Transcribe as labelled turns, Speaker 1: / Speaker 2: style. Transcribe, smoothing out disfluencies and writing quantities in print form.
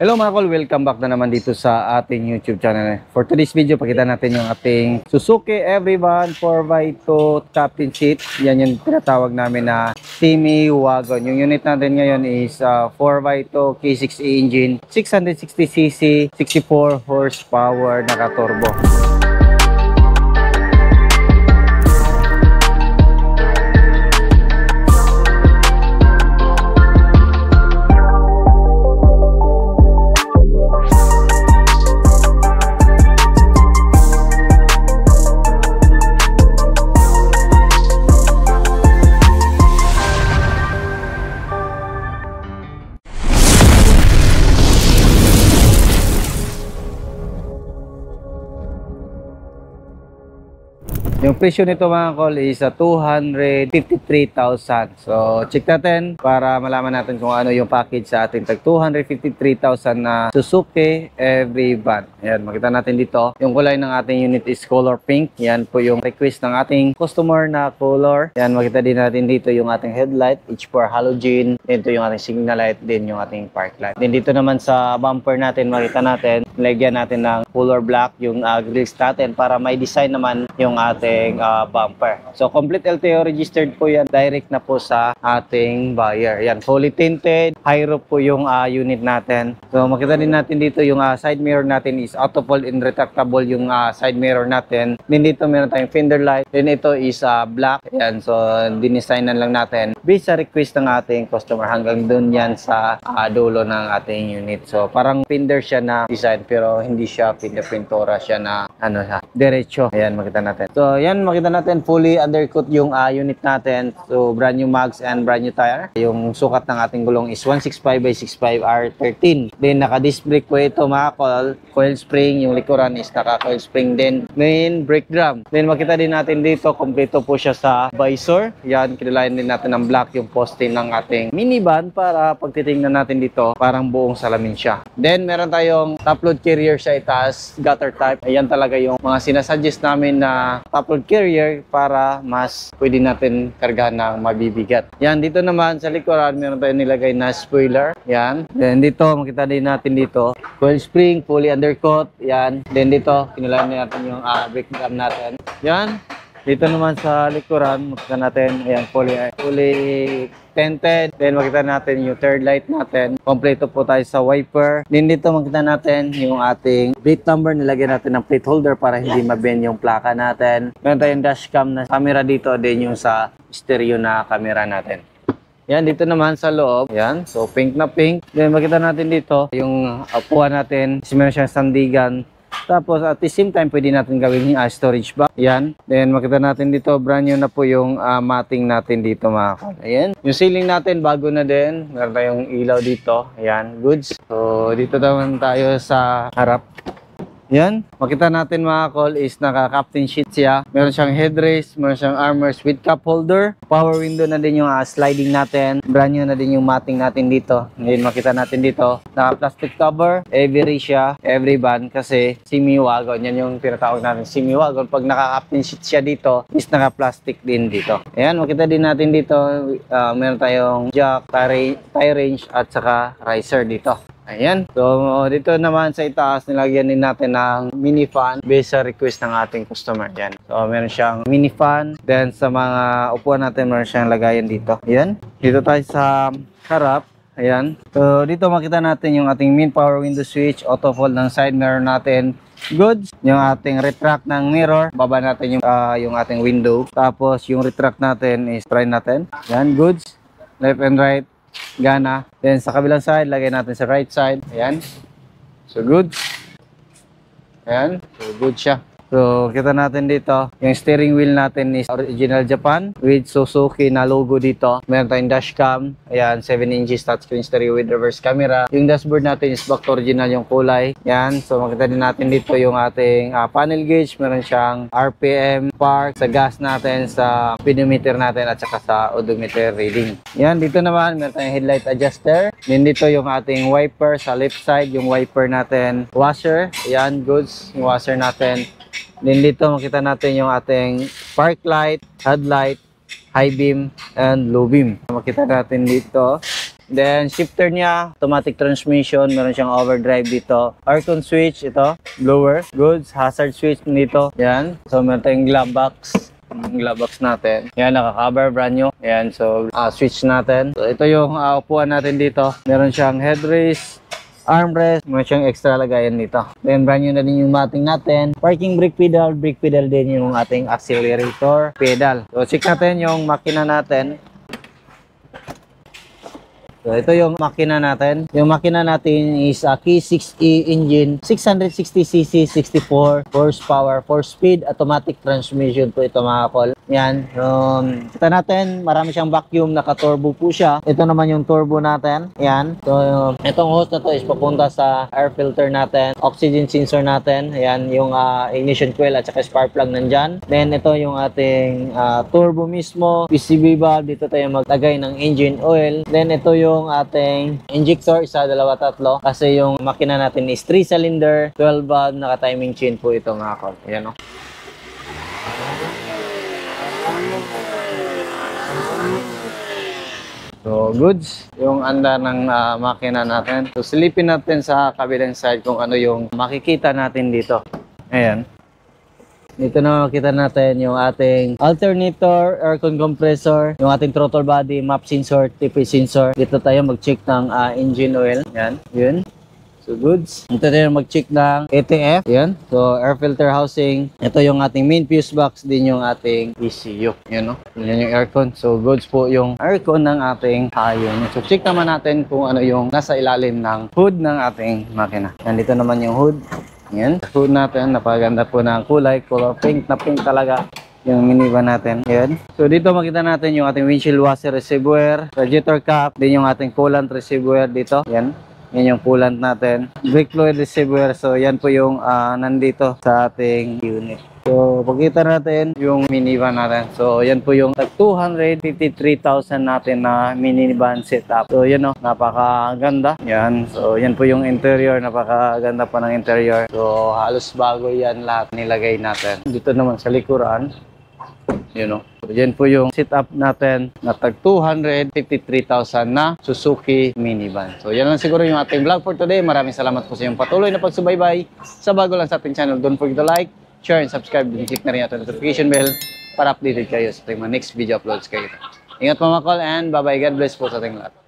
Speaker 1: Hello mga kol, welcome back na naman dito sa ating YouTube channel. For today's video, pakita natin yung ating Suzuki Everyone 4x2 captain seat. Yan yung tinatawag namin na Simi Wagon. Yung unit natin ngayon is 4x2 K6E engine, 660cc, 64 horsepower, naka-turbo. Yung presyo nito mga kol is 253,000. So check natin para malaman natin kung ano yung package sa ating tag 253,000 na Suzuki Everyone. Ayan, makita natin dito. Yung kulay ng ating unit is color pink. Yan po yung request ng ating customer na color. Yan, makita din natin dito yung ating headlight, H4 halogen. Dito yung ating signal light, din yung ating park light. Then dito naman sa bumper natin, makita natin, lagyan natin ng color black yung grills natin para may design naman yung ating bumper. So complete LTO registered po yan, direct na po sa ating buyer. Yan, fully tinted, high roof po yung unit natin. So makita din natin dito yung side mirror natin is auto-fold and retractable yung side mirror natin. Then dito meron tayong fender light. Then ito is black. Yan, so dinesignan lang natin based sa request ng ating customer hanggang dun yan sa dulo ng ating unit. So parang fender siya na design pero hindi siya pintura siya na ano siya, diretso. Ayan, makita natin. So yan, makita natin fully undercoat yung unit natin. So brand new mags and brand new tire. Yung sukat ng ating gulong is 165/65 R13. Then naka-disc brake po ito mga kol. Coil spring, yung likuran is naka-coil spring din. Main brake drum. Then makita din natin dito, kompleto po siya sa visor. Yan, kinulayan din natin ng black yung poste ng ating minivan para pag titingnan natin dito, parang buong salamin siya. Then meron tayong top load carrier sa itaas, gutter type. Ayan talaga yung mga sinasuggest namin na top load carrier para mas pwede natin kargahan ng mabibigat. Yan, dito naman sa likuran, meron tayong nilagay na spoiler. Yan. Then dito, makita din natin dito, coil spring, fully undercoat. Yan. Then dito, kinulayan natin yung brake drum natin. Yan. Dito naman sa likuran, makita natin, ayan, fully tinted. Then makita natin yung third light natin. Kompleto po tayo sa wiper. Then dito makita natin yung ating plate number. Nilagyan natin ng plate holder para hindi mabend yung plaka natin. Meron tayong dashcam na camera dito. Then yung sa stereo na camera natin. Yan, dito naman sa loob. Yan, so pink na pink. Then makita natin dito yung upuan natin. Meron siyang sandigan. Tapos at the same time, pwede natin gawin yung storage bag. Yan. Then makita natin dito, brand new na po yung matting natin dito mga kol. Ayan. Yung ceiling natin, bago na din. Meron tayong ilaw dito. Ayan, goods. So dito naman tayo sa harap. Yan. Makita natin mga kol is naka-captain sheet siya. Meron siyang headrest, meron siyang armrest with cup holder. Power window na din yung sliding natin. Brand new na din yung matting natin dito. Ngayon makita natin dito, naka-plastic cover. Every siya, every van kasi Simi Wagon. Yan yung tinatawag natin Simi Wagon. Pag naka-captain sheet siya dito, is naka-plastic din dito. Ayan, makita din natin dito, meron tayong jack, tire range at saka riser dito. Ayan. So, dito naman sa itaas, nilagyan din natin ng mini fan based sa request ng ating customer. Ayan. So, meron siyang mini fan. Then, sa mga upuan natin, meron siyang lagayan dito. Ayan. Dito tayo sa harap. Ayan. So, dito makita natin yung ating main power window switch, auto fold ng side mirror natin. Goods. Yung ating retract ng mirror. Baba natin yung ating window. Tapos, yung retract natin is try natin. Ayan. Goods. Left and right. Gana. Then sa kabilang side, lagay natin sa right side. Ayan. So good. Ayan. So good siya. So, kita natin dito, yung steering wheel natin is original Japan with Suzuki na logo dito. Meron tayong dashcam. Ayan, 7 inches touchscreen stereo with reverse camera. Yung dashboard natin is back to original yung kulay. Ayan, so makita din natin dito yung ating panel gauge. Meron siyang RPM, park, sa gas natin, sa speedometer natin, at saka sa odometer reading. Ayan, dito naman, meron tayong headlight adjuster. Then dito yung ating wiper sa left side, yung wiper natin, washer. Ayan, goods, yung washer natin. Then dito makita natin yung ating park light, headlight, high beam, and low beam. Makita natin dito Then, shifter niya, automatic transmission, meron siyang overdrive dito. Aircon switch, ito, blower, goods, hazard switch dito. Yan. So, meron tayong glove box. Yung glove box natin. Yan, naka-cover, brand new. Yan, so, switch natin. So, ito yung upuan natin dito. Meron siyang headrest, armrest, meron siyang extra lagayan dito. Then, brand new na din yung mating natin. Parking brake pedal din yung ating accelerator pedal. So, check natin yung makina natin. So, ito yung makina natin. Yung makina natin is a K6E engine, 660cc, 64 horsepower, 4-speed automatic transmission po ito mga kol. Yan. Kita natin, marami siyang vacuum, naka-turbo po siya. Ito naman yung turbo natin. Yan. So, itong hose na to is papunta sa air filter natin, oxygen sensor natin. Yan, yung ignition coil at saka spark plug nandyan. Then, ito yung ating turbo mismo, PCV valve. Dito tayo maglagay ng engine oil. Then, ito yung ating injector, 1, 2, 3. Kasi yung makina natin is 3-cylinder, 12 valve, naka-timing chain po ito mga kol. Ayan o. So, goods yung anda ng makina natin. So, silipin natin sa kabilang side kung ano yung makikita natin dito. Ayan. Dito na makita natin yung ating alternator, aircon compressor, yung ating throttle body, map sensor, TP sensor. Dito tayo mag-check ng engine oil. Yan, yun. So, goods. Dito tayo mag-check ng ATF. Yan. So, air filter housing. Ito yung ating main fuse box, din yung ating ECU. Yan, no? Yan yung aircon. So, goods po yung aircon ng ating hayon. So, check naman natin kung ano yung nasa ilalim ng hood ng ating makina. Yan, dito naman yung hood. Yan. Hood natin, napaganda po ng kulay. Color pink na pink talaga yung minivan natin. Yan. So, dito makita natin yung ating windshield washer reservoir, radiator cap, din yung ating coolant reservoir dito. Yan. Yan yung coolant natin. Brake fluid reservoir. So, yan po yung nandito sa ating unit. So, pagkita natin yung minivan natin. So, yan po yung 253,000 natin na minivan setup. So, yan o. Napakaganda. Yan. So, yan po yung interior. Napakaganda pa ng interior. So, halos bago yan lahat nilagay natin. Dito naman sa likuran. Yun o. So, yan po yung setup natin na tag 253,000 na Suzuki minivan. So, yan lang siguro yung ating vlog for today. Maraming salamat po sa inyong patuloy na pagsubaybay. Sa bago lang sa ating channel, don't forget to like, share, and subscribe. Click na rin ang notification bell para updated kayo sa ating mga next video uploads kayo. Ingat mga kol and bye-bye. God bless po sa ating lahat.